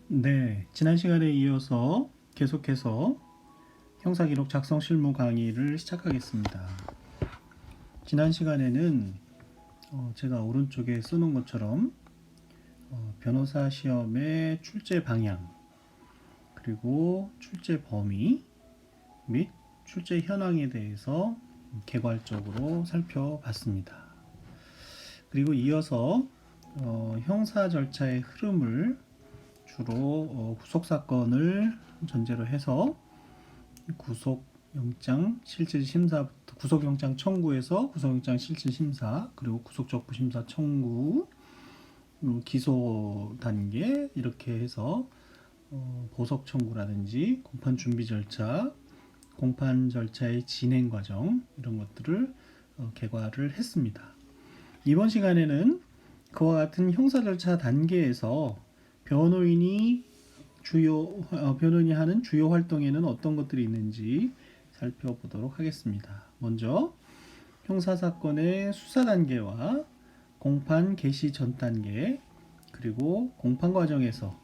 네, 지난 시간에 이어서 계속해서 형사기록 작성 실무 강의를 시작하겠습니다. 지난 시간에는 제가 오른쪽에 쓰는 것처럼 변호사 시험의 출제 방향, 그리고 출제 범위 및 출제 현황에 대해서 개괄적으로 살펴봤습니다. 그리고 이어서 형사 절차의 흐름을 주로 구속사건을 전제로 해서 구속영장 실질심사부터 구속영장 청구에서 구속영장 실질심사, 그리고 구속적부심사 청구, 기소 단계, 이렇게 해서 보석 청구라든지 공판 준비 절차, 공판 절차의 진행 과정, 이런 것들을 개괄을 했습니다. 이번 시간에는 그와 같은 형사 절차 단계에서 변호인이 변호인이 하는 주요 활동에는 어떤 것들이 있는지 살펴보도록 하겠습니다. 먼저 형사사건의 수사 단계와 공판 개시 전 단계, 그리고 공판 과정에서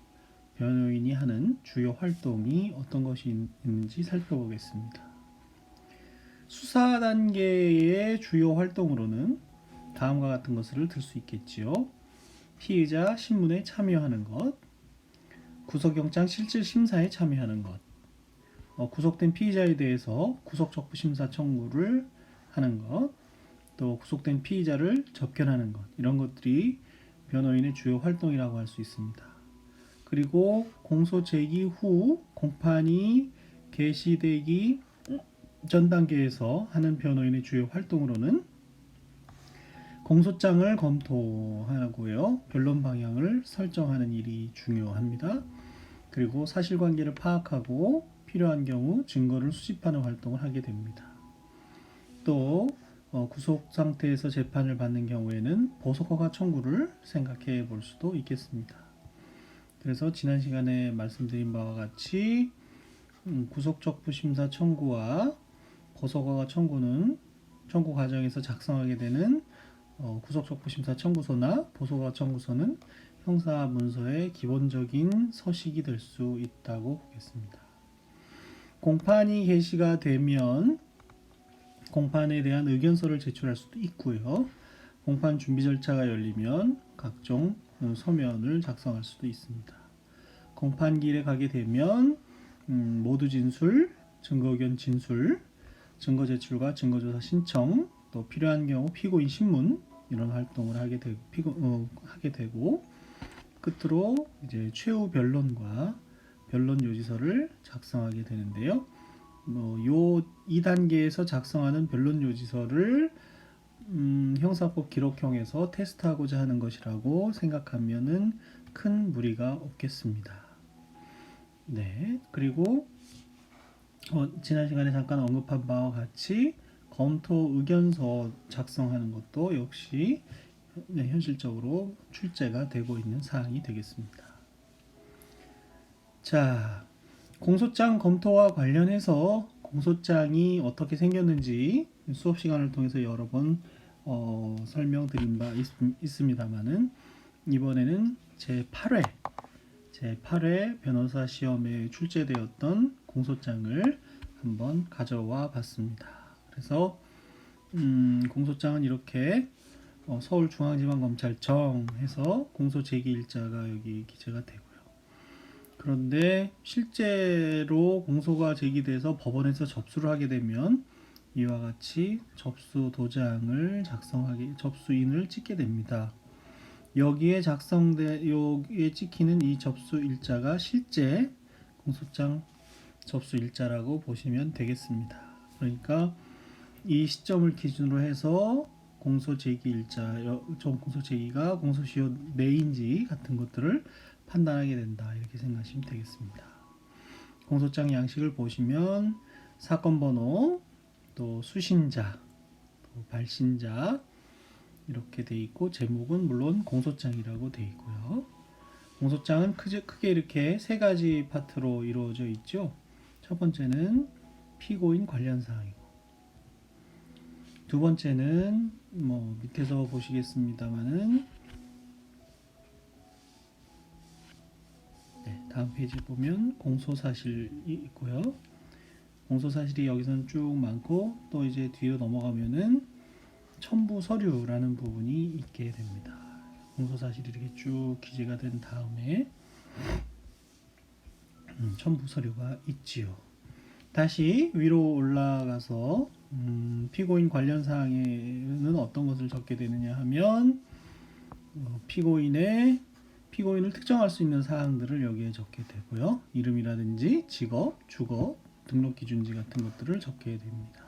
변호인이 하는 주요 활동이 어떤 것이 있는지 살펴보겠습니다. 수사 단계의 주요 활동으로는 다음과 같은 것을 들 수 있겠지요. 피의자 신문에 참여하는 것, 구속영장 실질심사에 참여하는 것, 구속된 피의자에 대해서 구속적부심사 청구를 하는 것, 또 구속된 피의자를 접견하는 것, 이런 것들이 변호인의 주요 활동이라고 할 수 있습니다. 그리고 공소 제기 후 공판이 개시되기 전 단계에서 하는 변호인의 주요 활동으로는 공소장을 검토하고요, 변론 방향을 설정하는 일이 중요합니다. 그리고 사실관계를 파악하고 필요한 경우 증거를 수집하는 활동을 하게 됩니다. 또 구속 상태에서 재판을 받는 경우에는 보석허가 청구를 생각해 볼 수도 있겠습니다. 그래서 지난 시간에 말씀드린 바와 같이 구속적부심사 청구와 보석허가 청구는 청구 과정에서 작성하게 되는 구속적부심사 청구서나 보석허가 청구서는 형사문서의 기본적인 서식이 될 수 있다고 보겠습니다. 공판이 개시가 되면 공판에 대한 의견서를 제출할 수도 있고요. 공판 준비 절차가 열리면 각종 서면을 작성할 수도 있습니다. 공판기일에 가게 되면 모두 진술, 증거의견 진술, 증거 제출과 증거조사 신청, 또 필요한 경우 피고인 신문, 이런 활동을 하게 되고 끝으로 이제 최후 변론과 변론 요지서를 작성하게 되는데요. 요 2단계에서 작성하는 변론 요지서를 형사법 기록형에서 테스트하고자 하는 것이라고 생각하면은 큰 무리가 없겠습니다. 네, 그리고 지난 시간에 잠깐 언급한 바와 같이 검토 의견서 작성하는 것도 역시 현실적으로 출제가 되고 있는 사항이 되겠습니다. 자, 공소장 검토와 관련해서 공소장이 어떻게 생겼는지 수업 시간을 통해서 여러 번 설명드린 바 있습니다만은 이번에는 제8회 변호사 시험에 출제되었던 공소장을 한번 가져와 봤습니다. 그래서 공소장은 이렇게 서울중앙지방검찰청 해서 공소 제기일자가 여기 기재가 되고요. 그런데 실제로 공소가 제기돼서 법원에서 접수를 하게 되면 이와 같이 접수 도장을 접수인을 찍게 됩니다. 여기에 찍히는 이 접수 일자가 실제 공소장 접수 일자라고 보시면 되겠습니다. 그러니까 이 시점을 기준으로 해서 공소 제기 일자, 공소 제기가 공소시효 내인지 같은 것들을 판단하게 된다, 이렇게 생각하시면 되겠습니다. 공소장 양식을 보시면 사건 번호, 또 수신자, 또 발신자 이렇게 돼 있고 제목은 물론 공소장이라고 돼 있고요. 공소장은 크게 이렇게 세 가지 파트로 이루어져 있죠. 첫 번째는 피고인 관련 사항이고, 두 번째는 밑에서 보시겠습니다만은 다음 페이지 보면 공소사실이 있고요. 공소사실이 여기서는 쭉 많고 또 이제 뒤로 넘어가면은 첨부 서류라는 부분이 있게 됩니다. 공소사실이 이렇게 쭉 기재가 된 다음에 첨부 서류가 있지요. 다시 위로 올라가서 피고인 관련 사항에는 어떤 것을 적게 되느냐 하면 피고인을 특정할 수 있는 사항들을 여기에 적게 되고요. 이름이라든지 직업, 주거, 등록 기준지 같은 것들을 적게 됩니다.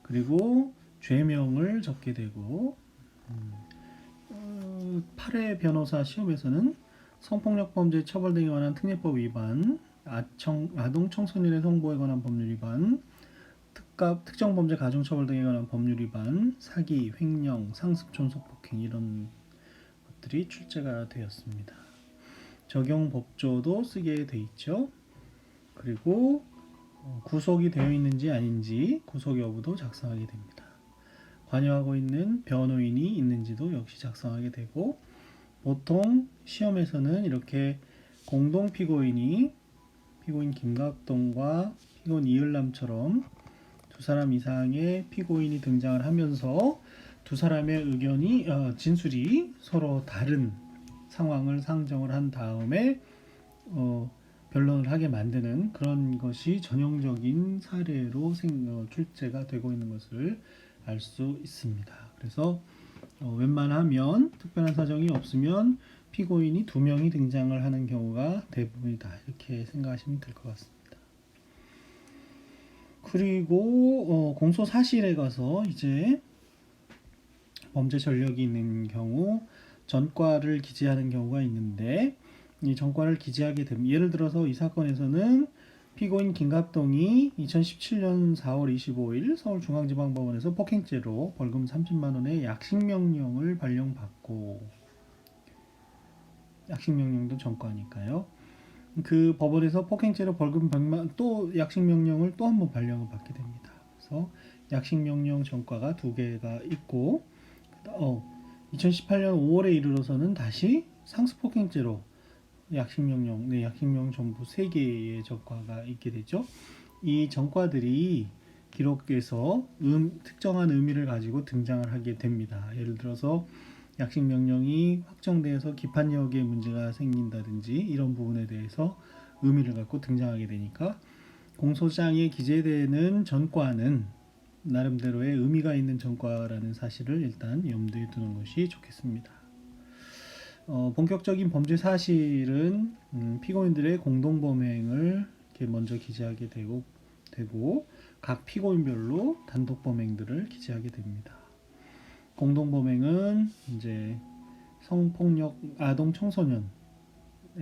그리고 죄명을 적게 되고 8회 변호사 시험에서는 성폭력범죄 처벌 등에 관한 특례법 위반, 아동 청소년의 성보호에 관한 법률 위반, 특정범죄 가중처벌 등에 관한 법률 위반, 사기, 횡령, 상습, 존속, 폭행 이런 것들이 출제가 되었습니다. 적용 법조도 쓰게 돼 있죠. 그리고 구속이 되어 있는지 아닌지 구속 여부도 작성하게 됩니다. 관여하고 있는 변호인이 있는지도 역시 작성하게 되고 보통 시험에서는 이렇게 공동 피고인 김각동과 피고인 이을남처럼 두 사람 이상의 피고인이 등장을 하면서 두 사람의 의견이 진술이 서로 다른 상황을 상정을 한 다음에 변론을 하게 만드는 그런 것이 전형적인 사례로 출제가 되고 있는 것을 알 수 있습니다. 그래서 웬만하면 특별한 사정이 없으면 피고인이 2명이 등장을 하는 경우가 대부분이다. 이렇게 생각하시면 될 것 같습니다. 그리고 공소 사실에 가서 이제 범죄 전력이 있는 경우 전과를 기재하는 경우가 있는데 이 전과를 기재하게 되면 예를 들어서 이 사건에서는 피고인 김갑동이 2017년 4월 25일 서울중앙지방법원에서 폭행죄로 벌금 30만 원의 약식명령을 발령받고 약식명령도 전과니까요. 그 법원에서 폭행죄로 벌금 100만 또 약식명령을 또 한 번 발령을 받게 됩니다. 그래서 약식명령 전과가 2개가 있고 2018년 5월에 이르러서는 다시 상습폭행죄로 약식명령 전부 3개의 전과가 있게 되죠. 이 전과들이 기록에서 특정한 의미를 가지고 등장을 하게 됩니다. 예를 들어서 약식명령이 확정돼서 기판력에 문제가 생긴다든지 이런 부분에 대해서 의미를 갖고 등장하게 되니까 공소장에 기재되는 전과는 나름대로의 의미가 있는 전과라는 사실을 일단 염두에 두는 것이 좋겠습니다. 본격적인 범죄 사실은 피고인들의 공동범행을 이렇게 먼저 기재하게 되고 각 피고인별로 단독 범행들을 기재하게 됩니다. 공동범행은 이제 성폭력 아동 청소년에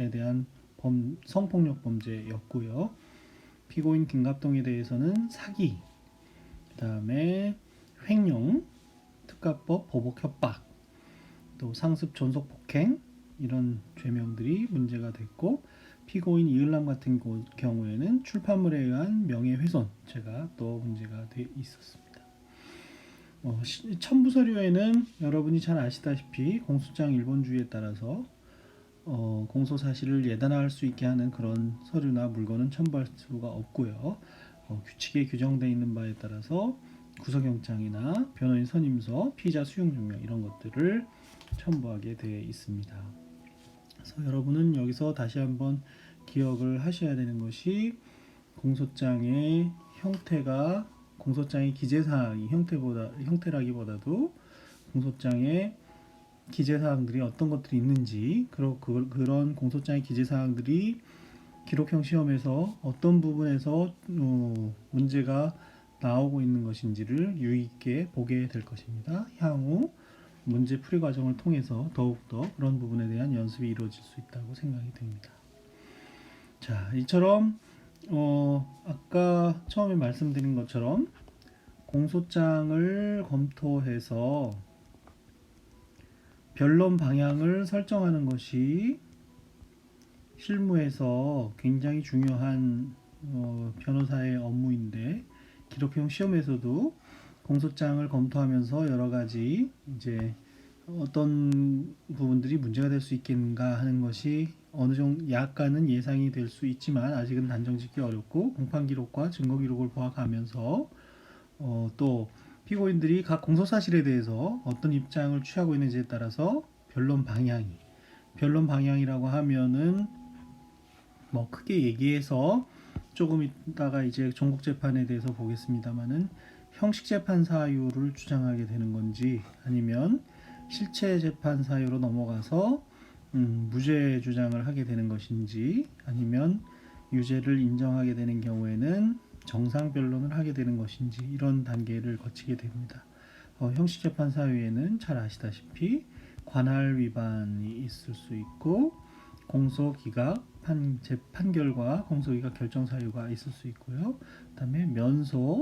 대한 성폭력 범죄였고요. 피고인 김갑동에 대해서는 사기, 그 다음에 횡령, 특가법, 보복 협박, 또 상습, 존속, 폭행 이런 죄명들이 문제가 됐고 피고인 이을남 같은 경우에는 출판물에 의한 명예훼손죄가 또 문제가 돼 있었습니다. 첨부 서류에는 여러분이 잘 아시다시피 공소장 일본주의에 따라서 공소 사실을 예단할 수 있게 하는 그런 서류나 물건은 첨부할 수가 없고요. 규칙에 규정되어 있는 바에 따라서 구속영장이나 변호인 선임서, 피의자 수용증명 이런 것들을 첨부하게 되어 있습니다. 그래서 여러분은 여기서 다시 한번 기억을 하셔야 되는 것이 공소장의 형태가 공소장의 기재사항이 형태라기보다도 공소장의 기재사항들이 어떤 것들이 있는지 그런 공소장의 기재사항들이 기록형 시험에서 어떤 부분에서 문제가 나오고 있는 것인지를 유의 있게 보게 될 것입니다. 향후 문제 풀이 과정을 통해서 더욱더 그런 부분에 대한 연습이 이루어질 수 있다고 생각이 됩니다. 자, 이처럼 아까 처음에 말씀드린 것처럼 공소장을 검토해서 변론 방향을 설정하는 것이 실무에서 굉장히 중요한 변호사의 업무인데 기록형 시험에서도 공소장을 검토하면서 여러 가지 이제 어떤 부분들이 문제가 될 수 있겠는가 하는 것이 어느 정도 약간은 예상이 될 수 있지만 아직은 단정짓기 어렵고 공판 기록과 증거 기록을 보아가면서 또 피고인들이 각 공소 사실에 대해서 어떤 입장을 취하고 있는지에 따라서 변론 방향이라고 하면은 뭐 크게 얘기해서 조금 이따가 이제 종국 재판에 대해서 보겠습니다만은 형식 재판 사유를 주장하게 되는 건지 아니면 실체 재판 사유로 넘어가서 무죄 주장을 하게 되는 것인지 아니면 유죄를 인정하게 되는 경우에는 정상 변론을 하게 되는 것인지 이런 단계를 거치게 됩니다. 형식 재판 사유에는 잘 아시다시피 관할 위반이 있을 수 있고 공소 기각 판결과 공소 기각 결정 사유가 있을 수 있고요. 그다음에 면소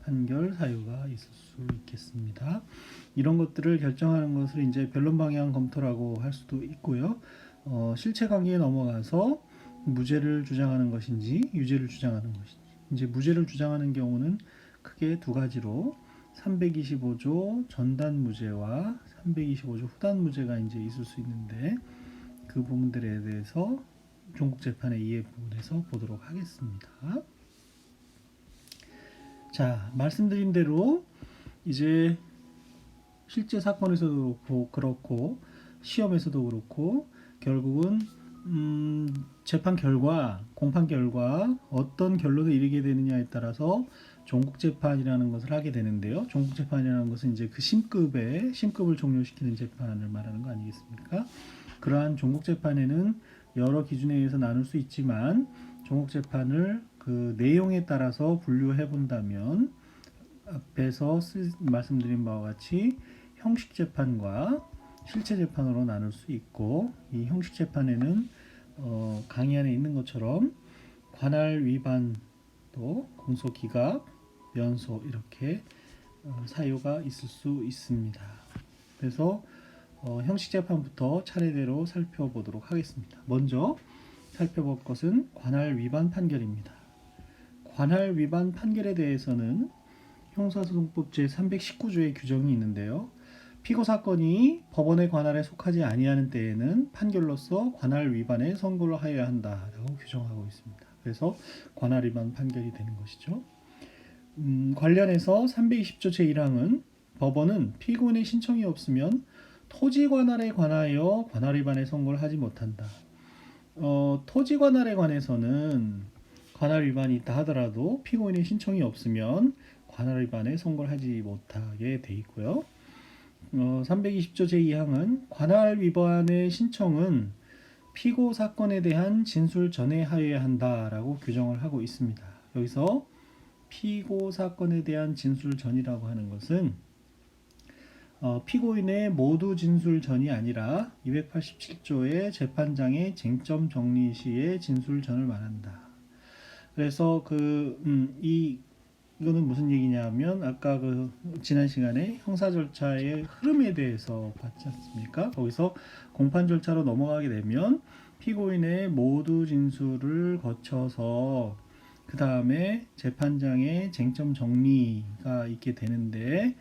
판결 사유가 있을 수 있겠습니다. 이런 것들을 결정하는 것을 이제 변론 방향 검토라고 할 수도 있고요. 실체 관계에 넘어가서 무죄를 주장하는 것인지 유죄를 주장하는 것인지 이제 무죄를 주장하는 경우는 크게 두 가지로 325조 전단 무죄와 325조 후단 무죄가 이제 있을 수 있는데 그 부분들에 대해서 종국 재판의 이해 부분에서 보도록 하겠습니다. 자, 말씀드린 대로 이제 실제 사건에서도 그렇고 시험에서도 그렇고 결국은 재판 결과, 공판 결과 어떤 결론에 이르게 되느냐에 따라서 종국 재판이라는 것을 하게 되는데요. 종국 재판이라는 것은 이제 그 심급을 종료시키는 재판을 말하는 거 아니겠습니까? 그러한 종국 재판에는 여러 기준에 의해서 나눌 수 있지만 종국 재판을 그 내용에 따라서 분류해 본다면 앞에서 말씀드린 바와 같이 형식 재판과 실체 재판으로 나눌 수 있고 이 형식 재판에는 강의 안에 있는 것처럼 관할 위반도 공소 기각, 면소 이렇게 사유가 있을 수 있습니다. 그래서 형식 재판부터 차례대로 살펴보도록 하겠습니다. 먼저 살펴볼 것은 관할 위반 판결입니다. 관할 위반 판결에 대해서는 형사소송법 제319조의 규정이 있는데요. 피고 사건이 법원의 관할에 속하지 아니하는 때에는 판결로서 관할 위반에 선고를 하여야 한다라고 규정하고 있습니다. 그래서 관할 위반 판결이 되는 것이죠. 관련해서 320조 제1항은 법원은 피고인의 신청이 없으면 토지 관할에 관하여 관할 위반에 선고를 하지 못한다. 토지 관할에 관해서는 관할 위반이 있다 하더라도 피고인의 신청이 없으면 관할 위반에 선고를 하지 못하게 돼 있고요. 320조 제2항은 관할 위반의 신청은 피고 사건에 대한 진술 전에 하여야 한다라고 규정을 하고 있습니다. 여기서 피고 사건에 대한 진술 전이라고 하는 것은 피고인의 모두 진술 전이 아니라 287조의 재판장의 쟁점 정리 시의 진술 전을 말한다. 그래서 이거는 무슨 얘기냐면 아까 지난 시간에 형사 절차의 흐름에 대해서 봤지 않습니까? 거기서 공판 절차로 넘어가게 되면 피고인의 모두 진술을 거쳐서 그 다음에 재판장의 쟁점 정리가 있게 되는데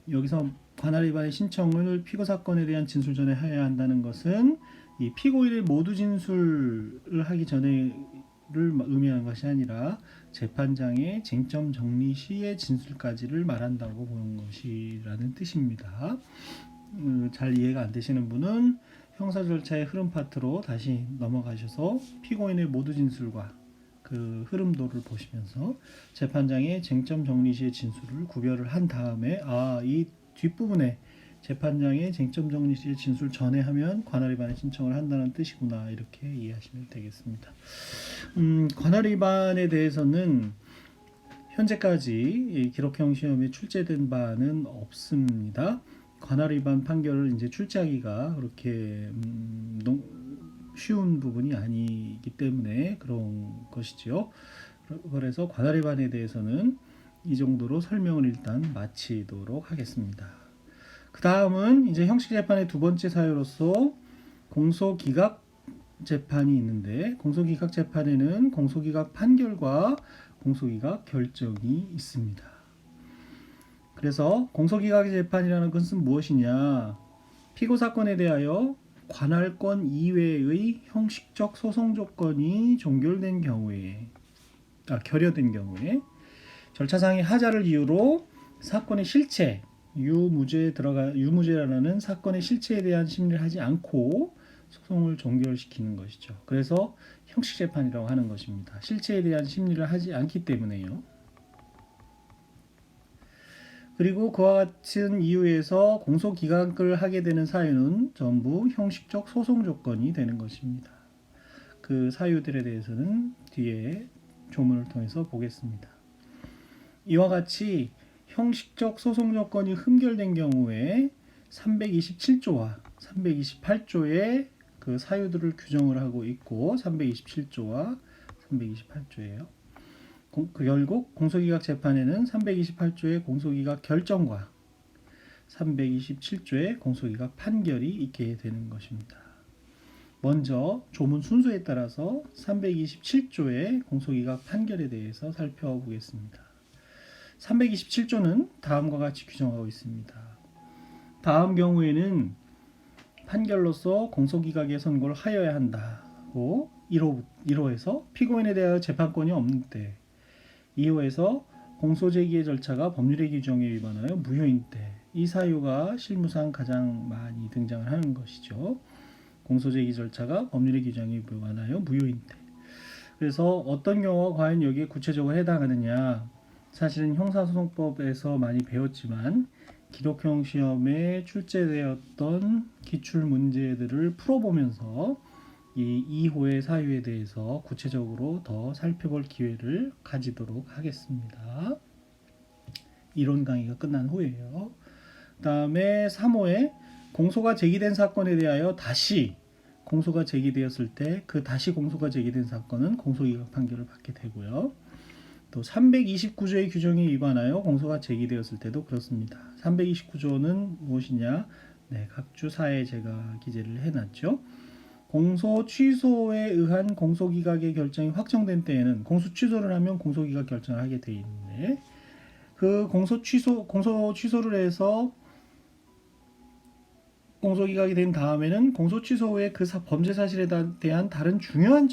여기서 관할 위반의 신청을 피고 사건에 대한 진술 전에 해야 한다는 것은 이 피고인의 모두 진술을 하기 전에 를 의미하는 것이 아니라 재판장의 쟁점 정리 시의 진술까지를 말한다고 보는 것이라는 뜻입니다. 잘 이해가 안 되시는 분은 형사 절차의 흐름 파트로 다시 넘어가셔서 피고인의 모두 진술과 그 흐름도를 보시면서 재판장의 쟁점 정리 시의 진술을 구별을 한 다음에 이 뒷부분에 재판장의 쟁점 정리 시의 진술 전에 하면 관할 위반의 신청을 한다는 뜻이구나 이렇게 이해하시면 되겠습니다. 관할 위반에 대해서는 현재까지 기록형 시험에 출제된 바는 없습니다. 관할 위반 판결을 이제 출제하기가 그렇게 쉬운 부분이 아니기 때문에 그런 것이죠. 그래서 관할 위반에 대해서는 이 정도로 설명을 일단 마치도록 하겠습니다. 그 다음은 이제 형식 재판의 두 번째 사유로서 공소기각 재판이 있는데 공소기각 재판에는 공소기각 판결과 공소기각 결정이 있습니다. 그래서 공소기각 재판이라는 것은 무엇이냐? 피고 사건에 대하여 관할권 이외의 형식적 소송 조건이 결여된 경우에 절차상의 하자를 이유로 사건의 실체, 유무죄라는 사건의 실체에 대한 심리를 하지 않고 소송을 종결시키는 것이죠. 그래서 형식재판이라고 하는 것입니다. 실체에 대한 심리를 하지 않기 때문에요. 그리고 그와 같은 이유에서 공소기각을 하게 되는 사유는 전부 형식적 소송 조건이 되는 것입니다. 그 사유들에 대해서는 뒤에 조문을 통해서 보겠습니다. 이와 같이 형식적 소송 조건이 흠결된 경우에 327조와 328조의 그 사유들을 규정을 하고 있고 327조와 328조예요. 결국 공소기각 재판에는 328조의 공소기각 결정과 327조의 공소기각 판결이 있게 되는 것입니다. 먼저 조문 순서에 따라서 327조의 공소기각 판결에 대해서 살펴보겠습니다. 327조는 다음과 같이 규정하고 있습니다. 다음 경우에는 판결로서 공소기각의 선고를 하여야 한다고 1호에서 피고인에 대하여 재판권이 없는 때, 2호에서 공소제기의 절차가 법률의 규정에 위반하여 무효인 때, 이 사유가 실무상 가장 많이 등장을 하는 것이죠. 공소제기 절차가 법률의 규정에 위반하여 무효인 때. 그래서 어떤 경우가 과연 여기에 구체적으로 해당하느냐, 사실은 형사소송법에서 많이 배웠지만 기록형 시험에 출제되었던 기출 문제들을 풀어보면서 이 2호의 사유에 대해서 구체적으로 더 살펴볼 기회를 가지도록 하겠습니다. 이론 강의가 끝난 후에요. 그 다음에 3호에 공소가 제기된 사건에 대하여 다시 공소가 제기되었을 때 그 다시 공소가 제기된 사건은 공소기각 판결을 받게 되고요. 또 329조의 규정에 위반하여 공소가 제기되었을 때도 그렇습니다. 329조는 무엇이냐? 네, 각주 4에 제가 기재를 해놨죠. 공소 취소에 의한 공소기각의 결정이 확정된 때에는 공소 취소를 하면 공소기각 결정을 하게 되어 있는데 그 공소 취소를 해서 공소기각이 된 다음에는 공소 취소 후에 그 범죄 사실에 대한 다른 중요한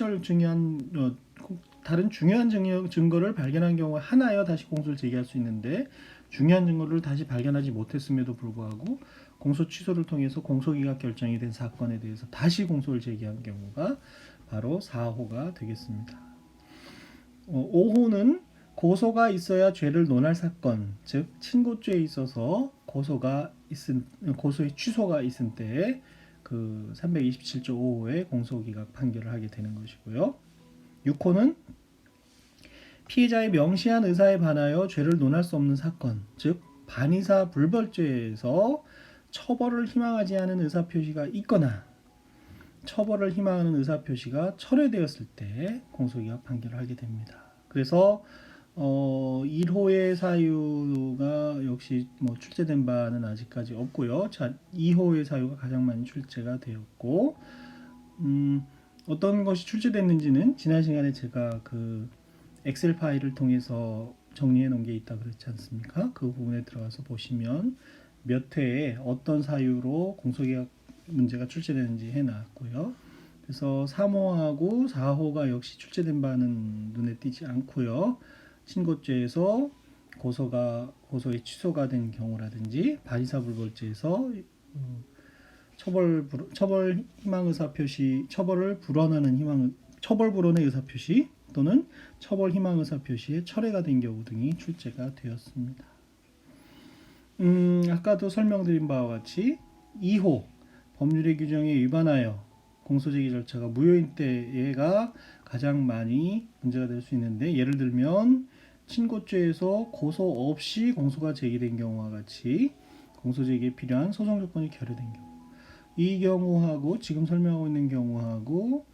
증거를 발견한 경우에 하나여 다시 공소를 제기할 수 있는데 중요한 증거를 다시 발견하지 못했음에도 불구하고 공소 취소를 통해서 공소기각 결정이 된 사건에 대해서 다시 공소를 제기한 경우가 바로 4호가 되겠습니다. 5호는 고소가 있어야 죄를 논할 사건, 즉 친고죄에 있어서 고소의 취소가 있은 때에 그 327조 5호의 공소기각 판결을 하게 되는 것이고요. 6호는 피해자의 명시한 의사에 반하여 죄를 논할 수 없는 사건, 즉 반의사 불벌죄에서 처벌을 희망하지 않은 의사표시가 있거나 처벌을 희망하는 의사표시가 철회되었을 때 공소기각 판결을 하게 됩니다. 그래서 1호의 사유가 역시 출제된 바는 아직까지 없고요. 자, 2호의 사유가 가장 많이 출제가 되었고 어떤 것이 출제됐는지는 지난 시간에 제가 그 엑셀 파일을 통해서 정리해 놓은 게 있다 그랬지 않습니까? 그 부분에 들어가서 보시면 몇 회에 어떤 사유로 공소기각 문제가 출제되는지 해놨고요. 그래서 3호하고 4호가 역시 출제된 바는 눈에 띄지 않고요. 친고죄에서 고소의 취소가 된 경우라든지 반의사 불벌죄에서 처벌 희망 의사 표시, 처벌 불원의 의사 표시 또는 처벌 희망 의사 표시에 철회가 된 경우 등이 출제가 되었습니다. 아까도 설명드린 바와 같이 2호 법률의 규정에 위반하여 공소제기 절차가 무효인 때가 가장 많이 문제가 될 수 있는데 예를 들면 친고죄에서 고소 없이 공소가 제기된 경우와 같이 공소제기에 필요한 소송 조건이 결여된 경우 이 경우하고 지금 설명하고 있는 경우하고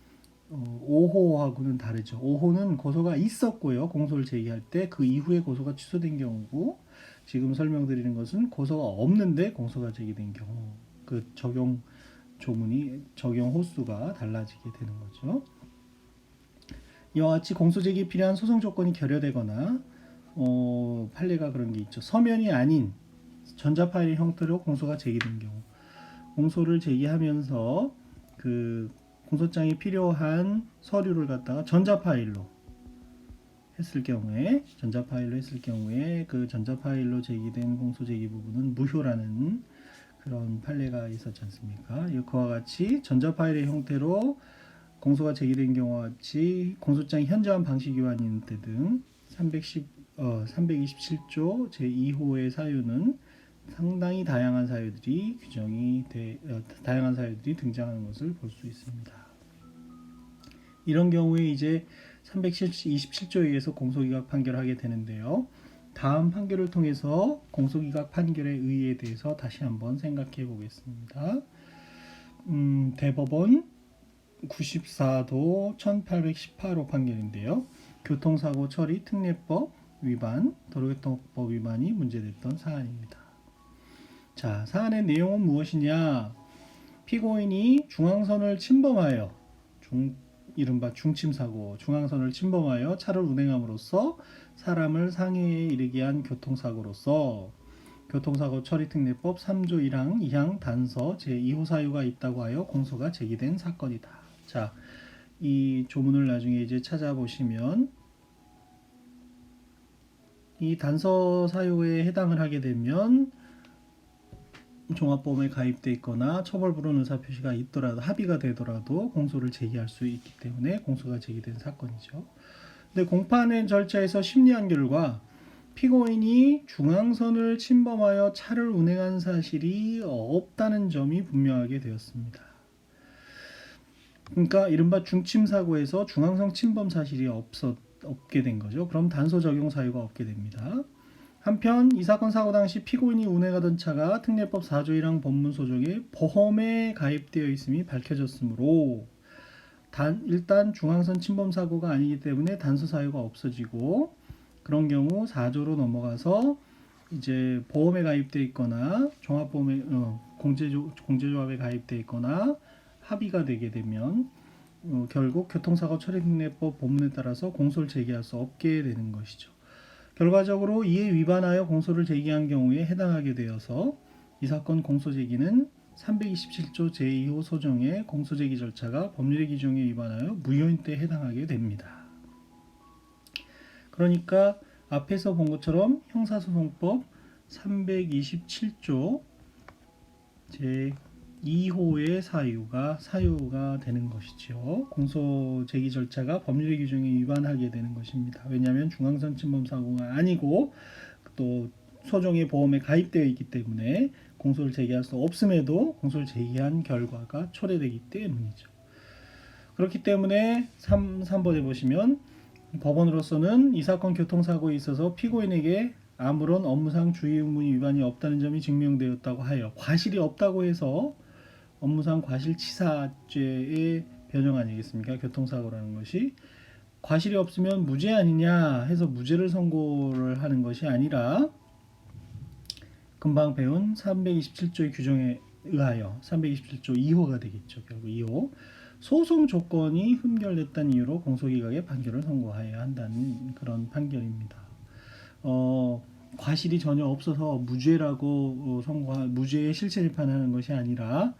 5호하고는 다르죠. 5호는 고소가 있었고요. 공소를 제기할 때 그 이후에 고소가 취소된 경우고 지금 설명드리는 것은 고소가 없는데 공소가 제기된 경우 그 적용 호수가 달라지게 되는 거죠. 이와 같이 공소 제기에 필요한 소송 조건이 결여되거나 판례가 그런 게 있죠. 서면이 아닌 전자 파일의 형태로 공소가 제기된 경우 공소를 제기하면서 그 공소장이 필요한 서류를 갖다가 전자파일로 했을 경우에 그 전자파일로 제기된 공소제기 부분은 무효라는 그런 판례가 있었지 않습니까? 그와 같이 전자파일의 형태로 공소가 제기된 경우와 같이 공소장이 현저한 방식 위반이 있는 때 등 327조 제2호의 사유는 상당히 다양한 사유들이 등장하는 것을 볼 수 있습니다. 이런 경우에 이제 327조에 의해서 공소기각 판결을 하게 되는데요. 다음 판결을 통해서 공소기각 판결의 의의에 대해서 다시 한번 생각해 보겠습니다. 대법원 94도 1818호 판결인데요. 교통사고 처리 특례법 위반, 도로교통법 위반이 문제됐던 사안입니다. 자, 사안의 내용은 무엇이냐? 피고인이 중앙선을 침범하여 이른바 중침사고, 중앙선을 침범하여 차를 운행함으로써 사람을 상해에 이르게 한 교통사고로서 교통사고 처리특례법 3조 1항 2항 단서 제2호 사유가 있다고 하여 공소가 제기된 사건이다. 자, 이 조문을 나중에 이제 찾아보시면 이 단서 사유에 해당을 하게 되면 종합보험에 가입돼 있거나 처벌불허 의사표시가 있더라도 합의가 되더라도 공소를 제기할 수 있기 때문에 공소가 제기된 사건이죠. 근데 공판의 절차에서 심리한 결과 피고인이 중앙선을 침범하여 차를 운행한 사실이 없다는 점이 분명하게 되었습니다. 그러니까 이른바 중침사고에서 중앙선 침범 사실이 없게 된 거죠. 그럼 단서 적용 사유가 없게 됩니다. 한편 이 사건 사고 당시 피고인이 운행하던 차가 특례법 4조 1항 법문소정에 보험에 가입되어 있음이 밝혀졌으므로 일단 중앙선 침범 사고가 아니기 때문에 단서 사유가 없어지고, 그런 경우 4조로 넘어가서 이제 보험에 가입되어 있거나 종합보험에 공제조합에 가입되어 있거나 합의가 되게 되면 결국 교통사고 처리특례법 본문에 따라서 공소를 제기할 수 없게 되는 것이죠. 결과적으로 이에 위반하여 공소를 제기한 경우에 해당하게 되어서 이 사건 공소제기는 327조 제2호 소정의 공소제기 절차가 법률의 기준에 위반하여 무효인 때 해당하게 됩니다. 그러니까 앞에서 본 것처럼 형사소송법 327조 제2호의 사유가 되는 것이죠. 공소 제기 절차가 법률의 규정에 위반하게 되는 것입니다. 왜냐하면 중앙선 침범 사고가 아니고 또 소정의 보험에 가입되어 있기 때문에 공소를 제기할 수 없음에도 공소를 제기한 결과가 초래되기 때문이죠. 그렇기 때문에 3번에 보시면 법원으로서는 이 사건 교통사고에 있어서 피고인에게 아무런 업무상 주의 의무 위반이 없다는 점이 증명되었다고 하여 과실이 없다고 해서 업무상 과실치사죄의 변형 아니겠습니까? 교통사고라는 것이 과실이 없으면 무죄 아니냐 해서 무죄를 선고를 하는 것이 아니라 금방 배운 327조의 규정에 의하여 327조 2호가 되겠죠. 결국 2호 소송 조건이 흠결됐다는 이유로 공소기각의 판결을 선고해야 한다는 그런 판결입니다. 과실이 전혀 없어서 무죄라고 무죄의 실체 재판하는 것이 아니라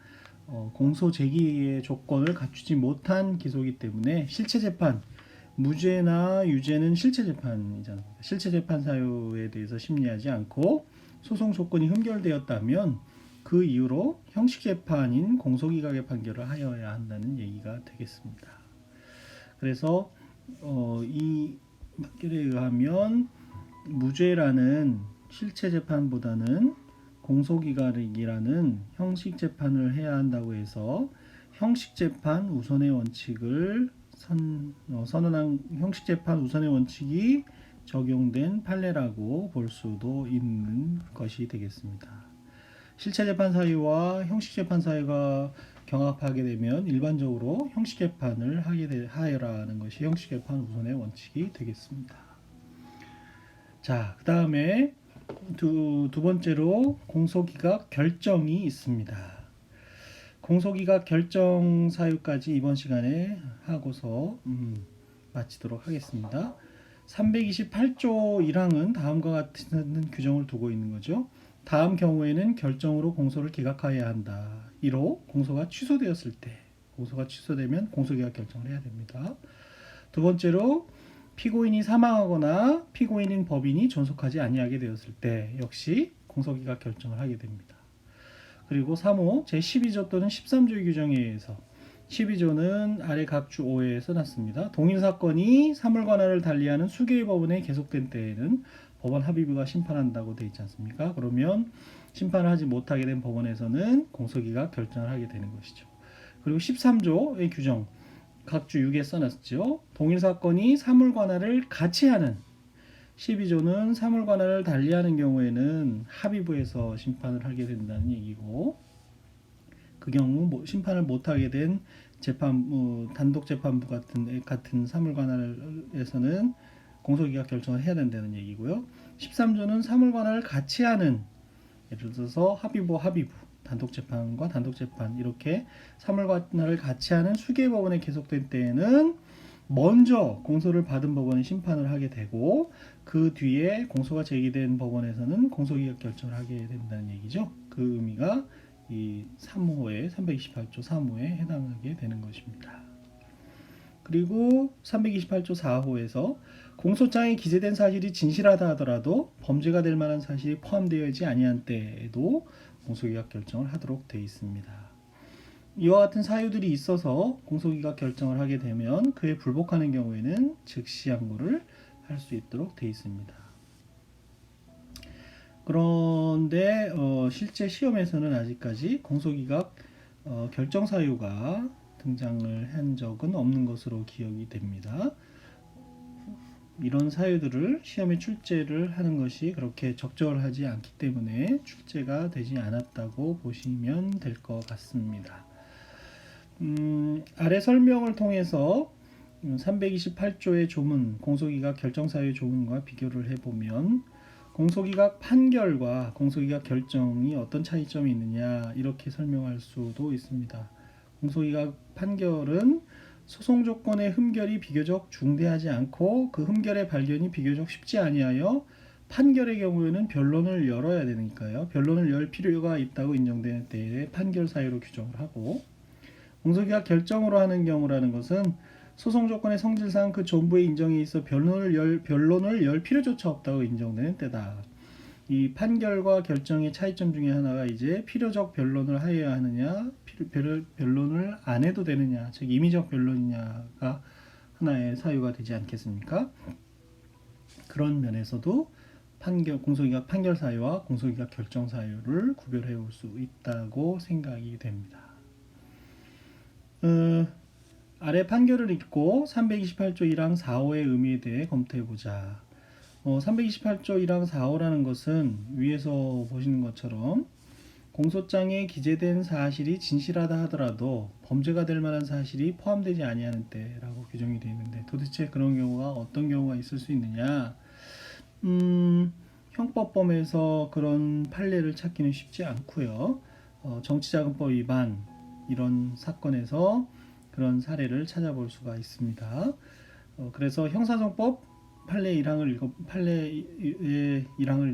공소 제기의 조건을 갖추지 못한 기소이기 때문에 실체 재판, 무죄나 유죄는 실체 재판이잖아요. 실체 재판 사유에 대해서 심리하지 않고 소송 조건이 흠결되었다면 그 이유로 형식 재판인 공소기각의 판결을 하여야 한다는 얘기가 되겠습니다. 그래서 이 판결에 의하면 무죄라는 실체 재판보다는 공소기각이라는 형식 재판을 해야 한다고 해서 형식 재판 우선의 원칙을 선언한 형식 재판 우선의 원칙이 적용된 판례라고 볼 수도 있는 것이 되겠습니다. 실체 재판 사유와 형식 재판 사유가 경합하게 되면 일반적으로 형식 재판을 하여라는 것이 형식 재판 우선의 원칙이 되겠습니다. 자, 그 다음에 두 번째로 공소기각 결정이 있습니다. 공소기각 결정 사유까지 이번 시간에 하고서 마치도록 하겠습니다. 328조 1항은 다음과 같은 규정을 두고 있는 거죠. 다음 경우에는 결정으로 공소를 기각하여야 한다. 1호 공소가 취소되었을 때, 공소가 취소되면 공소기각 결정을 해야 됩니다. 두 번째로 피고인이 사망하거나 피고인인 법인이 존속하지 아니하게 되었을 때 역시 공소기각 결정을 하게 됩니다. 그리고 3호 제12조 또는 13조의 규정에 의해서 12조는 아래 각 주 5회에 써놨습니다. 동일 사건이 사물 관할을 달리하는 수개의 법원에 계속된 때에는 법원 합의부가 심판한다고 되어 있지 않습니까? 그러면 심판을 하지 못하게 된 법원에서는 공소기각 결정을 하게 되는 것이죠. 그리고 13조의 규정 각 주 6에 써놨죠. 동일 사건이 사물 관할을 같이 하는 12조는 사물 관할을 달리하는 경우에는 합의부에서 심판을 하게 된다는 얘기고, 그 경우 심판을 못하게 된 재판부, 단독 재판부 같은 사물 관할에서는 공소기각 결정을 해야 된다는 얘기고요. 13조는 사물 관할을 같이 하는, 예를 들어서 합의부, 단독 재판과 단독 재판 이렇게 사물 관할을 같이 하는 수개 법원에 계속된 때에는 먼저 공소를 받은 법원이 심판을 하게 되고, 그 뒤에 공소가 제기된 법원에서는 공소기각 결정을 하게 된다는 얘기죠. 그 의미가 이 3호에 328조 3호에 해당하게 되는 것입니다. 그리고 328조 4호에서 공소장에 기재된 사실이 진실하다 하더라도 범죄가 될 만한 사실이 포함되어있지 아니한 때에도 공소기각 결정을 하도록 되어 있습니다. 이와 같은 사유들이 있어서 공소기각 결정을 하게 되면 그에 불복하는 경우에는 즉시 항고를 할 수 있도록 되어 있습니다. 그런데 실제 시험에서는 아직까지 공소기각 결정 사유가 등장을 한 적은 없는 것으로 기억이 됩니다. 이런 사유들을 시험에 출제를 하는 것이 그렇게 적절하지 않기 때문에 출제가 되지 않았다고 보시면 될 것 같습니다. 아래 설명을 통해서 328조의 조문, 공소기각 결정사유 조문과 비교를 해보면 공소기각 판결과 공소기각 결정이 어떤 차이점이 있느냐 이렇게 설명할 수도 있습니다. 공소기각 판결은 소송 조건의 흠결이 비교적 중대하지 않고 그 흠결의 발견이 비교적 쉽지 아니하여 판결의 경우에는 변론을 열어야 되니까요. 변론을 열 필요가 있다고 인정되는 때에 판결 사유로 규정을 하고, 공소기각 결정으로 하는 경우라는 것은 소송 조건의 성질상 그 전부의 인정에 있어 변론을 열 필요조차 없다고 인정되는 때다. 이 판결과 결정의 차이점 중에 하나가 이제 필요적 변론을 하여야 하느냐, 변론을 안 해도 되느냐, 즉 임의적 변론이냐가 하나의 사유가 되지 않겠습니까? 그런 면에서도 공소기각 판결 사유와 공소기각 결정 사유를 구별해 볼 수 있다고 생각이 됩니다. 아래 판결을 읽고 328조 1항 4호의 의미에 대해 검토해보자. 328조 1항 4호라는 것은 위에서 보시는 것처럼 공소장에 기재된 사실이 진실하다 하더라도 범죄가 될 만한 사실이 포함되지 아니하는 때라고 규정이 되어 있는데, 도대체 그런 경우가 어떤 경우가 있을 수 있느냐? 형법범에서 그런 판례를 찾기는 쉽지 않고요. 정치자금법 위반 이런 사건에서 그런 사례를 찾아볼 수가 있습니다. 그래서 형사소송법 판례의 1항을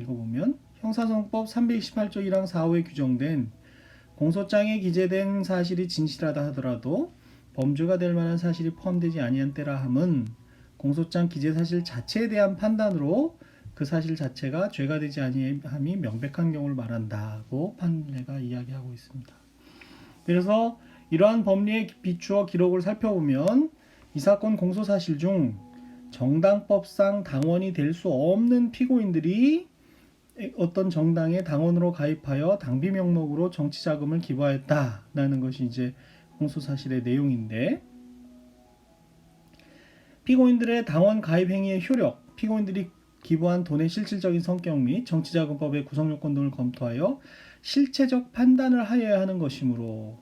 읽어보면 형사소송법 328조 1항 4호에 규정된 공소장에 기재된 사실이 진실하다 하더라도 범죄가 될 만한 사실이 포함되지 아니한 때라 함은 공소장 기재 사실 자체에 대한 판단으로 그 사실 자체가 죄가 되지 아니함이 명백한 경우를 말한다고 판례가 이야기하고 있습니다. 그래서 이러한 법리에 비추어 기록을 살펴보면 이 사건 공소사실 중 정당법상 당원이 될 수 없는 피고인들이 어떤 정당의 당원으로 가입하여 당비 명목으로 정치자금을 기부하였다라는 것이 이제 공소사실의 내용인데, 피고인들의 당원 가입 행위의 효력, 피고인들이 기부한 돈의 실질적인 성격 및 정치자금법의 구성요건 등을 검토하여 실체적 판단을 하여야 하는 것이므로,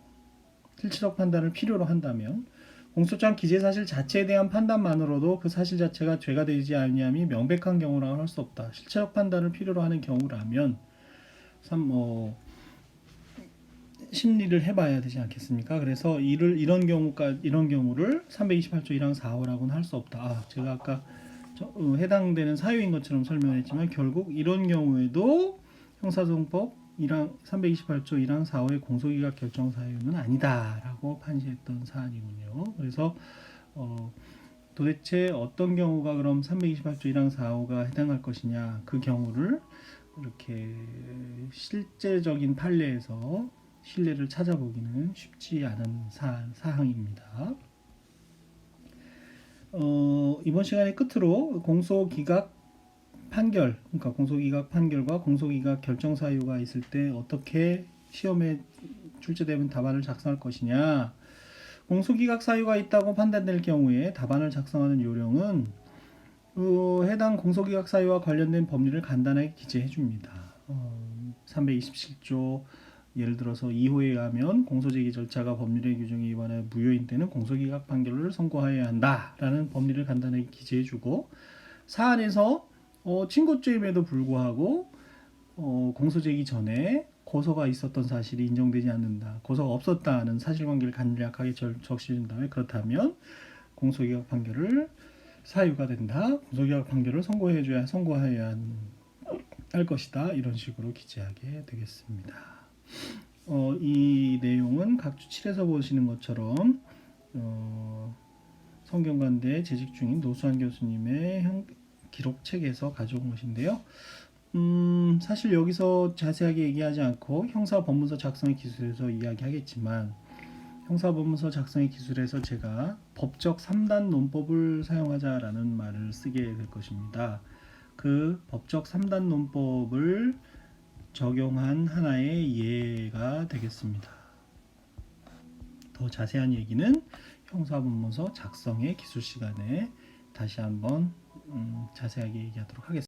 실체적 판단을 필요로 한다면 공소장 기재 사실 자체에 대한 판단만으로도 그 사실 자체가 죄가 되지 아니함이 명백한 경우라고 할 수 없다. 실체적 판단을 필요로 하는 경우라면 심리를 해봐야 되지 않겠습니까? 그래서 이런 경우를 328조 1항 4호라고는 할 수 없다. 제가 아까 해당되는 사유인 것처럼 설명했지만 결국 이런 경우에도 형사소송법 328조 1항 4호의 공소기각 결정 사유는 아니다라고 판시했던 사안이군요. 그래서 도대체 어떤 경우가 그럼 328조 1항 4호가 해당할 것이냐, 그 경우를 이렇게 실제적인 판례에서 신뢰를 찾아보기는 쉽지 않은 사항입니다. 이번 시간의 끝으로 공소기각 판결, 그러니까 공소기각 판결과 공소기각 결정 사유가 있을 때 어떻게 시험에 출제되면 답안을 작성할 것이냐. 공소기각 사유가 있다고 판단될 경우에 답안을 작성하는 요령은 해당 공소기각 사유와 관련된 법리를 간단하게 기재해 줍니다. 327조 예를 들어서 2호에 의하면 공소제기 절차가 법률의 규정에 위반하여 무효인 때는 공소기각 판결을 선고하여야 한다라는 법리를 간단하게 기재해 주고, 사안에서 친고죄임에도 불구하고 공소제기 전에 고소가 있었던 사실이 인정되지 않는다, 고소가 없었다는 사실관계를 간략하게 적시한 다음에 그렇다면 공소기각 판결을 사유가 된다, 공소기각 판결을 선고해야 할 것이다, 이런 식으로 기재하게 되겠습니다. 이 내용은 각주 7에서 보시는 것처럼 성균관대 재직 중인 노수환 교수님의 기록책에서 가져온 것인데요. 사실 여기서 자세하게 얘기하지 않고 형사법문서 작성의 기술에서 이야기하겠지만, 형사법문서 작성의 기술에서 제가 법적 3단 논법을 사용하자라는 말을 쓰게 될 것입니다. 그 법적 3단 논법을 적용한 하나의 예가 되겠습니다. 더 자세한 얘기는 형사법문서 작성의 기술 시간에 다시 한번 자세하게 얘기하도록 하겠습니다.